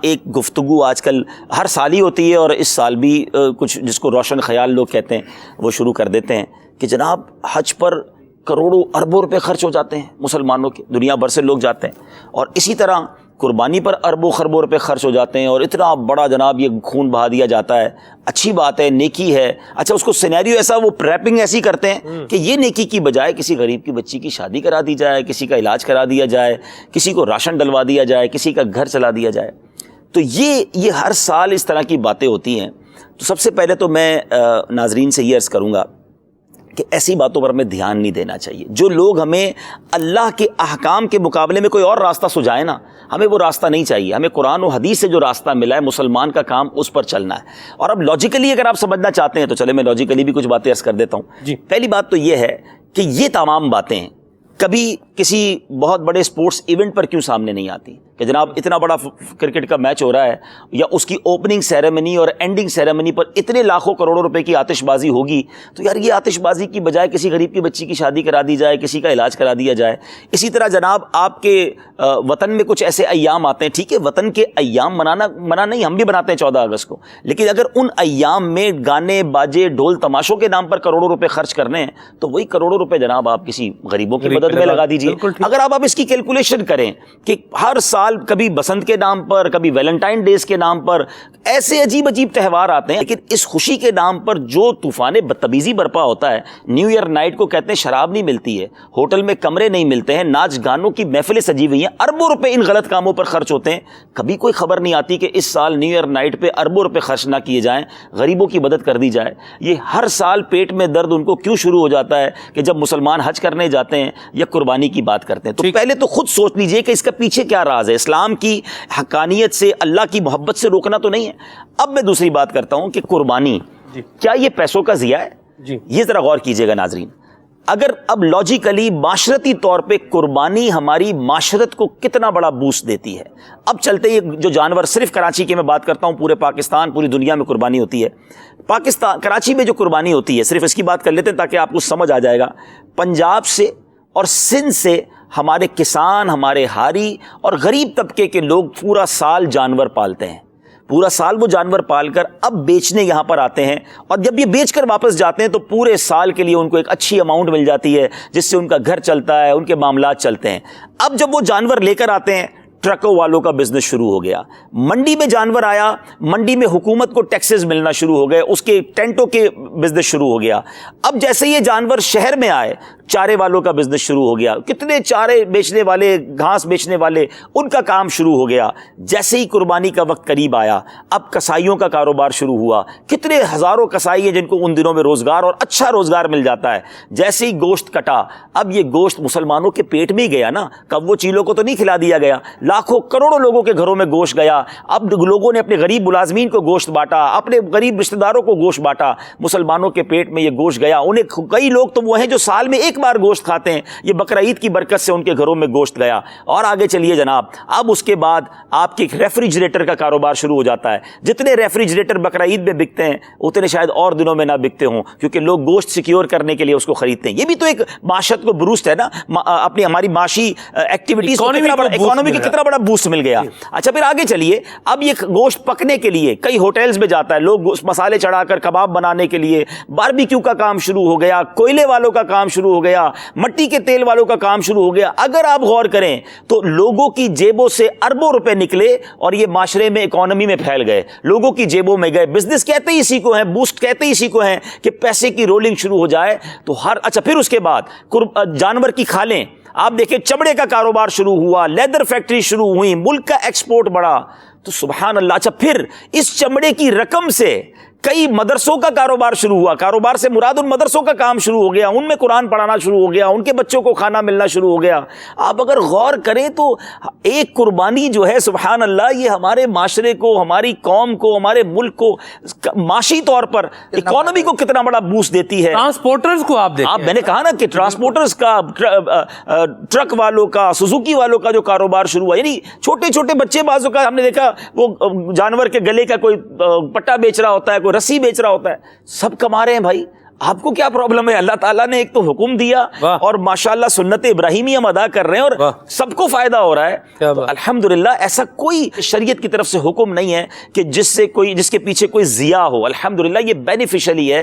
ایک گفتگو آج کل ہر سال ہی ہوتی ہے اور اس سال بھی کچھ جس کو روشن خیال لوگ کہتے ہیں وہ شروع کر دیتے ہیں کہ جناب حج پر کروڑوں اربوں روپے خرچ ہو جاتے ہیں مسلمانوں کے، دنیا بھر سے لوگ جاتے ہیں، اور اسی طرح قربانی پر اربوں خربوں روپے خرچ ہو جاتے ہیں اور اتنا بڑا جناب یہ خون بہا دیا جاتا ہے۔ اچھی بات ہے، نیکی ہے، اچھا اس کو سینیریو ایسا وہ پریپنگ ایسی کرتے ہیں کہ یہ نیکی کی بجائے کسی غریب کی بچی کی شادی کرا دی جائے، کسی کا علاج کرا دیا جائے، کسی کو راشن ڈلوا دیا جائے، کسی کا گھر چلا دیا جائے۔ تو یہ ہر سال اس طرح کی باتیں ہوتی ہیں۔ تو سب سے پہلے تو میں ناظرین سے یہ عرض کروں گا کہ ایسی باتوں پر ہمیں دھیان نہیں دینا چاہیے۔ جو لوگ ہمیں اللہ کے احکام کے مقابلے میں کوئی اور راستہ سجھائے نا، ہمیں وہ راستہ نہیں چاہیے۔ ہمیں قرآن و حدیث سے جو راستہ ملا ہے، مسلمان کا کام اس پر چلنا ہے۔ اور اب لاجیکلی اگر آپ سمجھنا چاہتے ہیں تو چلے میں لاجیکلی بھی کچھ باتیں عرض کر دیتا ہوں۔ جی۔ پہلی بات تو یہ ہے کہ یہ تمام باتیں کبھی کسی بہت بڑے سپورٹس ایونٹ پر کیوں سامنے نہیں آتی کہ جناب اتنا بڑا کرکٹ کا میچ ہو رہا ہے یا اس کی اوپننگ سیریمنی اور اینڈنگ سیریمنی پر اتنے لاکھوں کروڑوں روپے کی آتش بازی ہوگی، تو یار یہ آتش بازی کی بجائے کسی غریب کی بچی کی شادی کرا دی جائے، کسی کا علاج کرا دیا جائے۔ اسی طرح جناب آپ کے وطن میں کچھ ایسے ایام آتے ہیں، ٹھیک ہے وطن کے ایام منع نہیں، ہم بھی مناتے ہیں 14 اگست کو، لیکن اگر ان ایام میں گانے باجے ڈھول تماشوں کے نام پر کروڑوں روپے خرچ کرنے ہیں تو وہی کروڑوں روپے جناب آپ کسی غریبوں کی مدد میں لگا دیجیے۔ اگر آپ اس کی کیلکولیشن کریں کہ ہر سال کبھی بسنت کے نام پر، کبھی ویلنٹائن ڈیز کے نام پر ایسے عجیب عجیب تہوار آتے ہیں، لیکن اس خوشی کے نام پر جو طوفان بدتمیزی برپا ہوتا ہے، نیو ایئر نائٹ کو کہتے ہیں شراب نہیں ملتی ہے، ہوٹل میں کمرے نہیں ملتے ہیں، ناچ گانوں کی محفلیں سجی ہوئی ہیں، اربوں روپے ان غلط کاموں پر خرچ ہوتے ہیں، کبھی کوئی خبر نہیں آتی کہ اس سال نیو ایئر نائٹ پہ اربوں روپے خرچ نہ کیے جائیں، غریبوں کی مدد کر دی جائے۔ یہ ہر سال پیٹ میں درد ان کو کیوں شروع ہو جاتا ہے کہ جب مسلمان حج کرنے جاتے ہیں یا قربانی کی بات کرتے ہیں؟ تو پہلے تو خود سوچ لیجئے کہ اس کا پیچھے کیا راز ہے۔ اسلام کی حقانیت سے، اللہ کی محبت سے روکنا تو نہیں ہے۔ اب میں دوسری بات کرتا ہوں کہ قربانی کیا یہ پیسوں کا ضیاع ہے؟ یہ ذرا غور کیجئے گا ناظرین۔ اگر اب لاجیکلی معاشرتی طور پہ قربانی ہماری معاشرت کو کتنا بڑا بوسٹ دیتی ہے۔ اب چلتے یہ جو جانور، صرف کراچی کی میں بات کرتا ہوں، پورے پاکستان پوری دنیا میں قربانی ہوتی ہے، پاکستان کراچی میں جو قربانی ہوتی ہے صرف اس کی بات کر لیتے ہیں تاکہ آپ کو سمجھ آ جائے گا۔ پنجاب سے اور سندھ سے ہمارے کسان، ہمارے ہاری اور غریب طبقے کے لوگ پورا سال جانور پالتے ہیں، پورا سال وہ جانور پال کر اب بیچنے یہاں پر آتے ہیں، اور جب یہ بیچ کر واپس جاتے ہیں تو پورے سال کے لیے ان کو ایک اچھی اماؤنٹ مل جاتی ہے جس سے ان کا گھر چلتا ہے، ان کے معاملات چلتے ہیں۔ اب جب وہ جانور لے کر آتے ہیں، ٹرکوں والوں کا بزنس شروع ہو گیا، منڈی میں جانور آیا، منڈی میں حکومت کو ٹیکسز ملنا شروع ہو گئے، اس کے ٹینٹوں کے بزنس شروع ہو گیا۔ اب جیسے یہ جانور شہر میں آئے، چارے والوں کا بزنس شروع ہو گیا، کتنے چارے بیچنے والے، گھاس بیچنے والے، ان کا کام شروع ہو گیا۔ جیسے ہی قربانی کا وقت قریب آیا، اب کسائیوں کا کاروبار شروع ہوا، کتنے ہزاروں کسائی ہیں جن کو ان دنوں میں روزگار اور اچھا روزگار مل جاتا ہے۔ جیسے ہی گوشت کٹا، اب یہ گوشت مسلمانوں کے پیٹ میں ہی گیا نا، کب وہ چیلوں کو تو نہیں کھلا دیا گیا، لاکھوں کروڑوں لوگوں کے گھروں میں گوشت گیا۔ اب لوگوں نے اپنے غریب ملازمین کو گوشت بانٹا، اپنے غریب رشتہ داروں کو گوشت بانٹا، مسلمانوں کے پیٹ میں یہ گوشت گیا۔ انہیں کئی لوگ تو وہ ہیں جو سال میں ایک بار گوشت کھاتے ہیں، یہ بقرہ عید کی برکت سے ان کے گھروں میں گوشت گیا۔ اور آگے چلیے جناب، اب اس کے بعد آپ کے ریفریجریٹر کا کاروبار شروع ہو جاتا ہے۔ جتنے ریفریجریٹر بقرہ عید میں بکتے ہیں اتنے شاید اور دنوں میں نہ بکتے ہوں، کیونکہ لوگ گوشت سیکیور کرنے کے لیے اس کو خریدتے ہیں۔ یہ بھی تو ایک معاشرت کو بروسٹ ہے نا، اپنی ہماری معاشی ایکٹیویٹیز کو اکانومی کو کتنا بڑا بوسٹ مل گیا۔ اچھا پھر آگے چلیے، اب یہ گوشت پکنے کے لیے کئی ہوٹلز میں جاتا ہے، لوگ مسالے چڑھا کر کباب بنانے کے لیے، باربیکیو کا کام شروع ہو گیا، کوئلے والوں کا کام شروع ہو گیا، مٹی کے تیل والوں کا کام شروع ہو گیا۔ اگر آپ غور کریں تو لوگوں کی جیبوں سے اربوں روپے نکلے اور یہ معاشرے میں، اکانومی میں پھیل گئے، لوگوں کی جیبوں میں گئے۔ بزنس کہتے ہی اسی کو ہیں، بوسٹ کہتے ہی اسی کو ہیں کہ پیسے کی رولنگ شروع ہو جائے تو اچھا پھر اس کے بعد جانور کی کھالیں، آپ دیکھیں چمڑے کا کاروبار شروع ہوا، لیدر فیکٹری شروع ہوئی، ملک کا ایکسپورٹ بڑھا، تو سبحان اللہ۔ اچھا پھر اس چمڑے کی رقم سے کئی مدرسوں کا کاروبار شروع ہوا، کاروبار سے مراد ان مدرسوں کا کام شروع ہو گیا، ان میں قرآن پڑھانا شروع ہو گیا، ان کے بچوں کو کھانا ملنا شروع ہو گیا۔ آپ اگر غور کریں تو ایک قربانی جو ہے سبحان اللہ، یہ ہمارے معاشرے کو، ہماری قوم کو، ہمارے ملک کو معاشی طور پر، اکانومی کو کتنا بڑا بوسٹ دیتی ہے۔ ٹرانسپورٹرز کو آپ دیکھیں، میں نے کہا نا کہ ٹرانسپورٹرز کا، ٹرک والوں کا، سوزوکی والوں کا جو کاروبار شروع ہوا، یعنی چھوٹے چھوٹے بچے، بازوں کا ہم نے دیکھا وہ جانور کے گلے کا کوئی پٹا بیچ رہا ہوتا ہے، کوئی رسی بیچ رہا ہوتا ہے، سب کما رہے ہیں بھائی۔ آپ کو کیا پرابلم ہے؟ اللہ تعالیٰ نے ایک تو حکم دیا اور ماشاءاللہ سنت ابراہیمی ہم ادا کر رہے ہیں اور سب کو فائدہ ہو رہا ہے. تو الحمدللہ ایسا کوئی شریعت کی طرف سے حکم نہیں ہے کہ جس کے پیچھے کوئی ضیاع ہو. الحمدللہ یہ بینیفیشلی ہے